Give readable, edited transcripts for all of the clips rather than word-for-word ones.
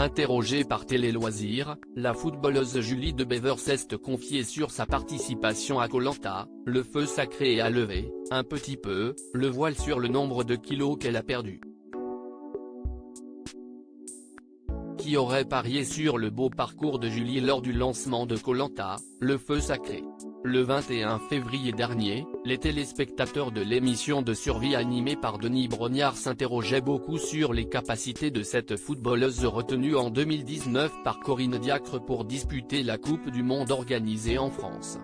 Interrogée par Télé Loisirs, la footballeuse Julie de Bever s'est confiée sur sa participation à Koh Lanta, le feu sacré et a levé, un petit peu, le voile sur le nombre de kilos qu'elle a perdu. Qui aurait parié sur le beau parcours de Julie lors du lancement de Koh Lanta, le feu sacré? Le 21 février dernier, les téléspectateurs de l'émission de survie animée par Denis Brognard s'interrogeaient beaucoup sur les capacités de cette footballeuse retenue en 2019 par Corinne Diacre pour disputer la Coupe du Monde organisée en France.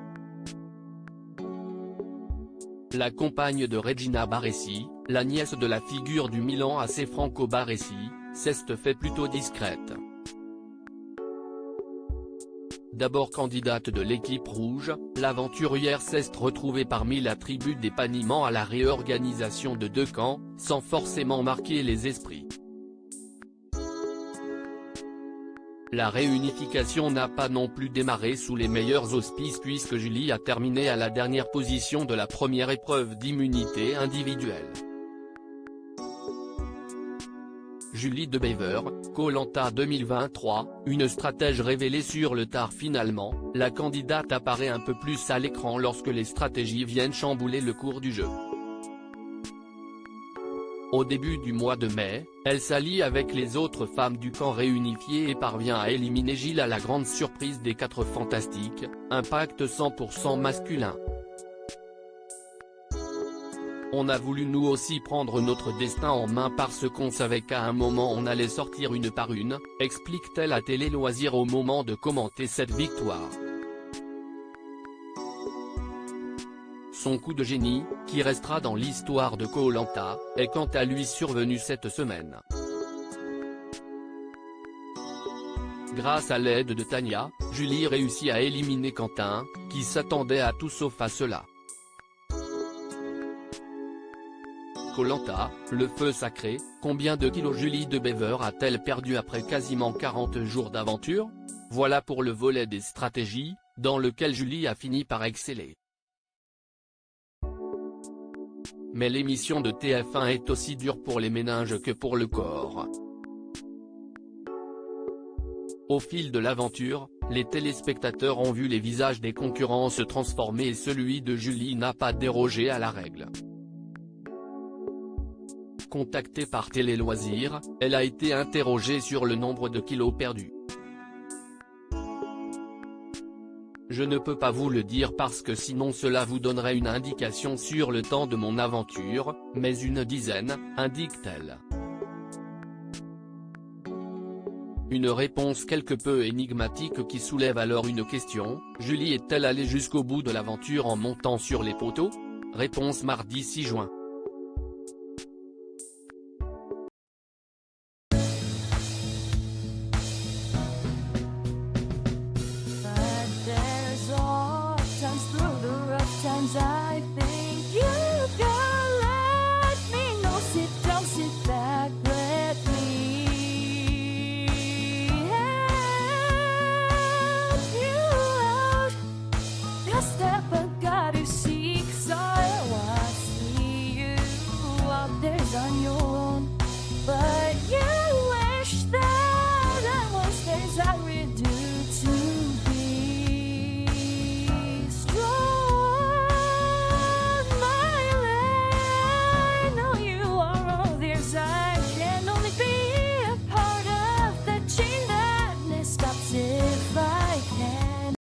La compagne de Regina Baresi, la nièce de la figure du Milan AC Franco Baresi, s'est fait plutôt discrète. D'abord candidate de l'équipe rouge, l'aventurière s'est retrouvée parmi la tribu d'épanouissement à la réorganisation de deux camps, sans forcément marquer les esprits. La réunification n'a pas non plus démarré sous les meilleurs auspices puisque Julie a terminé à la dernière position de la première épreuve d'immunité individuelle. Julie de Bever, Koh Lanta 2023, une stratège révélée sur le tard finalement, la candidate apparaît un peu plus à l'écran lorsque les stratégies viennent chambouler le cours du jeu. Au début du mois de mai, elle s'allie avec les autres femmes du camp réunifié et parvient à éliminer Gilles à la grande surprise des 4 fantastiques, un pacte 100% masculin. On a voulu nous aussi prendre notre destin en main parce qu'on savait qu'à un moment on allait sortir une par une, explique-t-elle à Télé Loisirs au moment de commenter cette victoire. Son coup de génie, qui restera dans l'histoire de Koh Lanta, est quant à lui survenu cette semaine. Grâce à l'aide de Tania, Julie réussit à éliminer Quentin, qui s'attendait à tout sauf à cela. Koh Lanta, le feu sacré, combien de kilos Julie de Bever a-t-elle perdu après quasiment 40 jours d'aventure? Voilà pour le volet des stratégies, dans lequel Julie a fini par exceller. Mais l'émission de TF1 est aussi dure pour les méninges que pour le corps. Au fil de l'aventure, les téléspectateurs ont vu les visages des concurrents se transformer et celui de Julie n'a pas dérogé à la règle. Contactée par Télé Loisirs, elle a été interrogée sur le nombre de kilos perdus. Je ne peux pas vous le dire parce que sinon cela vous donnerait une indication sur le temps de mon aventure, mais une dizaine, indique-t-elle. Une réponse quelque peu énigmatique qui soulève alors une question, Julie est-elle allée jusqu'au bout de l'aventure en montant sur les poteaux? Réponse mardi 6 juin. Times through the rough times I think